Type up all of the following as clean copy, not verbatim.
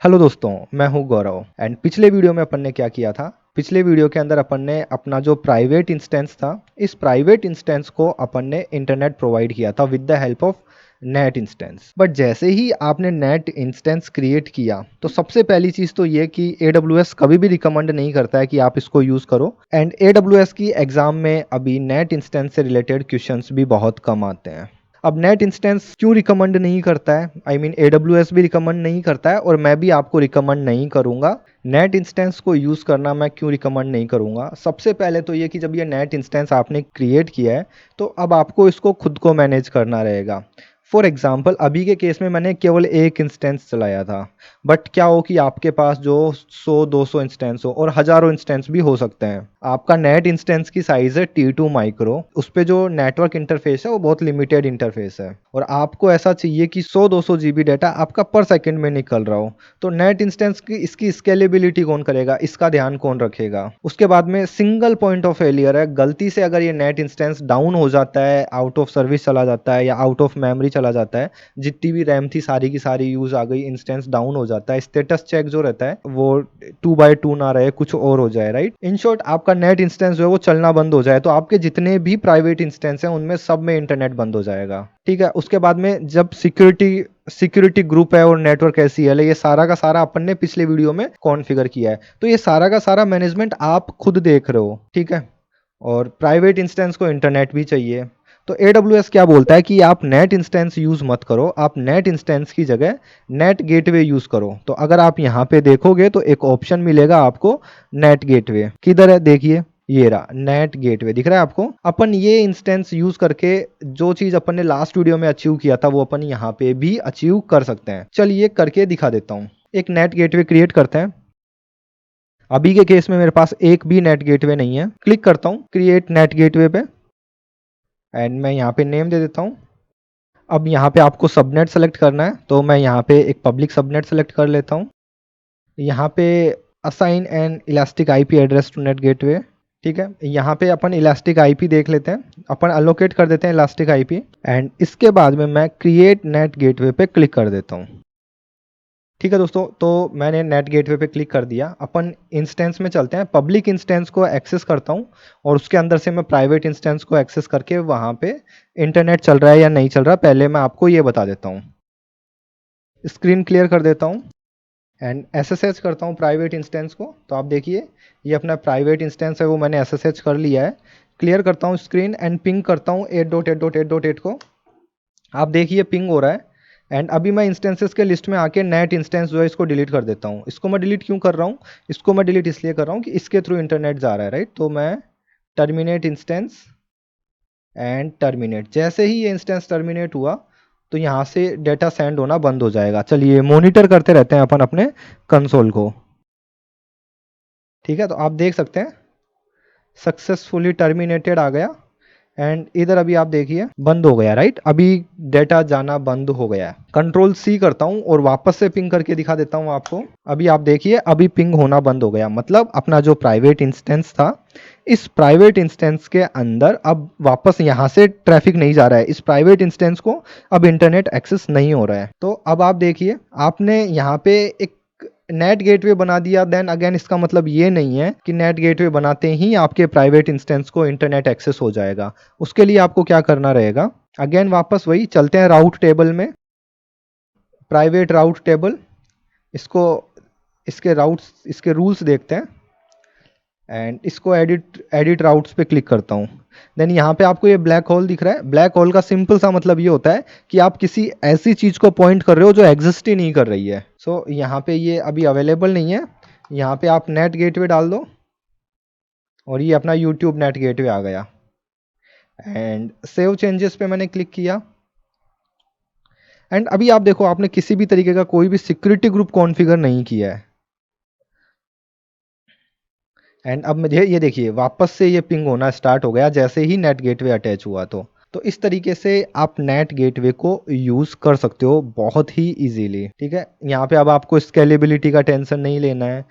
Hello दोस्तों, मैं हूं गौरव एंड पिछले वीडियो में अपन ने क्या किया था। पिछले वीडियो के अंदर अपन ने अपना जो प्राइवेट इंस्टेंस था, इस प्राइवेट इंस्टेंस को अपन ने इंटरनेट प्रोवाइड किया था with the help of net instance. But जैसे ही आपने नेट इंस्टेंस क्रिएट किया तो सबसे पहली चीज़ तो ये कि AWS कभी भी रिकमेंड नहीं करता है कि आप इसको यूज़ करो। एंड AWS की एग्ज़ाम में अभी नेट इंस्टेंस से रिलेटेड क्वेश्चंस भी बहुत कम आते हैं। अब नेट इंस्टेंस क्यों रिकमेंड नहीं करता है, आई मीन AWS भी रिकमेंड नहीं करता है और मैं भी आपको रिकमेंड नहीं करूंगा। नेट इंस्टेंस को यूज़ करना मैं क्यों रिकमेंड नहीं करूंगा? सबसे पहले तो ये कि जब ये नेट इंस्टेंस आपने क्रिएट किया है तो अब आपको इसको खुद को मैनेज करना रहेगा। फॉर एग्जाम्पल अभी के केस में मैंने केवल एक इंस्टेंस चलाया था, बट क्या हो कि आपके पास जो 100-200 इंस्टेंस हो और हज़ारों इंस्टेंस भी हो सकते हैं। आपका नेट इंस्टेंस की साइज़ है T2 माइक्रो, उस पे जो नेटवर्क इंटरफेस है वो बहुत लिमिटेड इंटरफेस है और आपको ऐसा चाहिए कि 100-200 GB डाटा आपका पर सेकंड में निकल रहा हो। तो नेट इंस्टेंस की इसकी स्केलेबिलिटी कौन करेगा, इसका ध्यान कौन रखेगा? उसके बाद में सिंगल पॉइंट ऑफ फेलियर है, गलती से अगर ये नेट इंस्टेंस डाउन हो जाता है, आउट ऑफ सर्विस चला जाता है या आउट ऑफ मेमोरी चला जाता है, जितनी भी रैम थी सारी की सारी यूज आ गई, इंस्टेंस डाउन हो जाता है, स्टेटस चेक जो रहता है वो 2x2 ना रहे, कुछ और हो जाए, राइट। इन शॉर्ट आपका नेट इंस्टेंस जो है वो चलना बंद हो जाए तो आपके जितने भी प्राइवेट इंस्टेंस हैं उनमें सब में इंटरनेट बंद हो जाएगा। ठीक है, उसके बाद में जब सिक्योरिटी ग्रुप है और नेटवर्क एसीएल है, ये सारा का सारा अपन ने पिछले वीडियो में कॉन्फ़िगर किया है, तो ये सारा का सारा मैनेजमेंट आप खुद देख रहे हो। ठीक है, और प्राइवेट इंस्टेंस को इंटरनेट भी चाहिए। तो AWS क्या बोलता है कि आप नेट इंस्टेंस यूज़ मत करो, आप नेट इंस्टेंस की जगह नेट गेटवे यूज़ करो। तो अगर आप यहाँ पे देखोगे तो एक ऑप्शन मिलेगा आपको नेट गेटवे। किधर है, देखिए ये रहा नेट गेटवे, दिख रहा है आपको। अपन ये इंस्टेंस यूज़ करके जो चीज़ अपन ने लास्ट वीडियो में अचीव किया था वो अपन यहाँ पे भी अचीव कर सकते हैं। चलिए करके दिखा देता हूँ। एक नेट गेटवे क्रिएट करते हैं। अभी के केस में मेरे पास एक भी नेट गेटवे नहीं है। क्लिक करता हूँ क्रिएट नेट गेटवे पे एंड मैं यहाँ पे नेम दे देता हूँ। अब यहाँ पे आपको सबनेट सेलेक्ट करना है तो मैं यहाँ पे एक पब्लिक सबनेट सेलेक्ट कर लेता हूँ। यहाँ पे assign an elastic IP address to NAT gateway. ठीक है, यहाँ पे अपन इलास्टिक आईपी देख लेते हैं, अपन अलोकेट कर देते हैं इलास्टिक आईपी एंड इसके बाद में मैं क्रिएट नेट गेटवे पे क्लिक कर देता हूँ। ठीक है दोस्तों, तो मैंने नेट गेटवे पे क्लिक कर दिया। अपन इंस्टेंस में चलते हैं, पब्लिक इंस्टेंस को एक्सेस करता हूँ और उसके अंदर से मैं प्राइवेट इंस्टेंस को एक्सेस करके वहाँ पे इंटरनेट चल रहा है या नहीं चल रहा पहले मैं आपको ये बता देता हूँ। स्क्रीन क्लियर कर देता हूँ एंड SSH करता हूँ प्राइवेट इंस्टेंस को। तो आप देखिए ये अपना प्राइवेट इंस्टेंस है वो मैंने SSH कर लिया है। क्लियर करता हूँ स्क्रीन एंड पिंग करता हूँ 8.8.8.8 को। आप देखिए पिंग हो रहा है एंड अभी मैं इंस्टेंसेस के लिस्ट में आके नेट इंस्टेंस जो है इसको डिलीट कर देता हूँ। इसको मैं डिलीट क्यों कर रहा हूँ? इसको मैं डिलीट इसलिए कर रहा हूँ कि इसके थ्रू इंटरनेट जा रहा है, राइट। तो मैं टर्मिनेट इंस्टेंस एंड टर्मिनेट, जैसे ही ये इंस्टेंस टर्मिनेट हुआ तो यहाँ से डेटा सेंड होना बंद हो जाएगा। चलिए मॉनिटर करते रहते हैं अपन अपने कंसोल को। ठीक है, तो आप देख सकते हैं सक्सेसफुली टर्मिनेटेड आ गया एंड इधर अभी आप देखिए बंद हो गया, राइट। अभी डेटा जाना बंद हो गया है। कंट्रोल C करता हूं और वापस से पिंग करके दिखा देता हूं आपको। अभी आप देखिए अभी पिंग होना बंद हो गया, मतलब अपना जो प्राइवेट इंस्टेंस था, इस प्राइवेट इंस्टेंस के अंदर अब वापस यहां से ट्रैफिक नहीं जा रहा है, इस प्राइवेट इंस्टेंस को अब इंटरनेट एक्सेस नहीं हो रहा है। तो अब आप देखिए आपने यहाँ पे एक नेट गेटवे बना दिया, देन अगेन इसका मतलब ये नहीं है कि नेट गेटवे बनाते ही आपके प्राइवेट इंस्टेंस को इंटरनेट एक्सेस हो जाएगा। उसके लिए आपको क्या करना रहेगा, अगेन वापस वही चलते हैं राउट टेबल में, प्राइवेट राउट टेबल, इसको इसके राउट्स इसके रूल्स देखते हैं एंड इसको एडिट राउट्स पे क्लिक करता हूँ। देन यहाँ पे आपको ये ब्लैक होल दिख रहा है। ब्लैक होल का सिंपल सा मतलब ये होता है कि आप किसी ऐसी चीज़ को पॉइंट कर रहे हो जो एग्जिस्ट ही नहीं कर रही है। सो यहाँ पे ये अभी अवेलेबल नहीं है। यहाँ पे आप नेट गेटवे डाल दो और ये अपना यूट्यूब नेट गेटवे आ गया एंड सेव चेंजेस पे मैंने क्लिक किया एंड अभी आप देखो आपने किसी भी तरीके का कोई भी सिक्योरिटी ग्रुप कॉन्फ़िगर नहीं किया है एंड अब मुझे ये देखिए वापस से ये पिंग होना स्टार्ट हो गया जैसे ही नेट गेटवे अटैच हुआ। तो तो इस तरीके से आप नेट गेटवे को यूज़ कर सकते हो बहुत ही इजीली। ठीक है, यहाँ पे अब आपको स्केलेबिलिटी का टेंशन नहीं लेना है,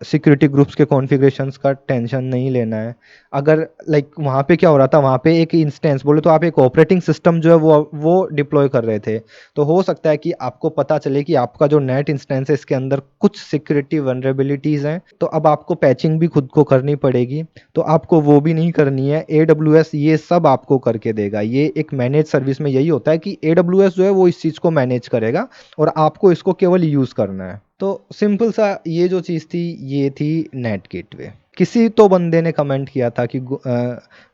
सिक्योरिटी ग्रुप्स के कॉन्फ़िगरेशंस का टेंशन नहीं लेना है। अगर लाइक वहाँ पे क्या हो रहा था, वहाँ पे एक इंस्टेंस बोले तो आप एक ऑपरेटिंग सिस्टम जो है वो डिप्लॉय कर रहे थे, तो हो सकता है कि आपको पता चले कि आपका जो नेट इंस्टेंस है इसके अंदर कुछ सिक्योरिटी वनरेबिलिटीज़ हैं, तो अब आपको पैचिंग भी खुद को करनी पड़ेगी। तो आपको वो भी नहीं करनी है, AWS ये सब आपको करके देगा। ये एक मैनेज सर्विस में यही होता है कि AWS जो है वो इस चीज़ को मैनेज करेगा और आपको इसको केवल यूज़ करना है। तो सिंपल सा ये जो चीज़ थी ये थी नेट गेटवे। किसी तो बंदे ने कमेंट किया था कि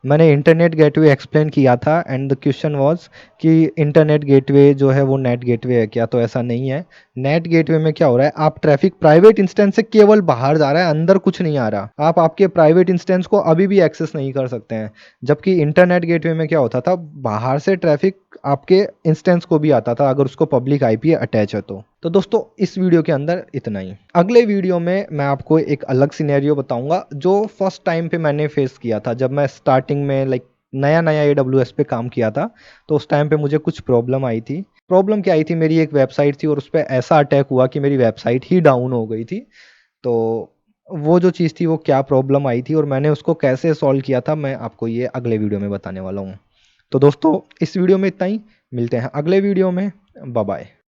मैंने इंटरनेट गेटवे एक्सप्लेन किया था एंड द क्वेश्चन वाज कि इंटरनेट गेटवे जो है वो नेट गेटवे है क्या? तो ऐसा नहीं है। नेट गेटवे में क्या हो रहा है, आप ट्रैफिक प्राइवेट इंस्टेंस से केवल बाहर जा रहा है, अंदर कुछ नहीं आ रहा। आप आपके प्राइवेट इंस्टेंस को अभी भी एक्सेस नहीं कर सकते हैं। जबकि इंटरनेट गेटवे में क्या होता था, बाहर से ट्रैफिक आपके इंस्टेंस को भी आता था अगर उसको पब्लिक आईपी अटैच है तो दोस्तों इस वीडियो के अंदर इतना ही। अगले वीडियो में मैं आपको एक अलग सिनेरियो बताऊंगा जो फर्स्ट टाइम पे मैंने फेस किया था जब मैं स्टार्टिंग में लाइक नया नया AWS पे काम किया था। तो उस टाइम पे मुझे कुछ प्रॉब्लम आई थी। प्रॉब्लम क्या आई थी, मेरी एक वेबसाइट थी और उस पर ऐसा अटैक हुआ कि मेरी वेबसाइट ही डाउन हो गई थी। तो वो जो चीज़ थी वो क्या प्रॉब्लम आई थी और मैंने उसको कैसे सॉल्व किया था, मैं आपको ये अगले वीडियो में बताने वाला हूँ। तो दोस्तों इस वीडियो में इतना ही, मिलते हैं अगले वीडियो में। Bye bye.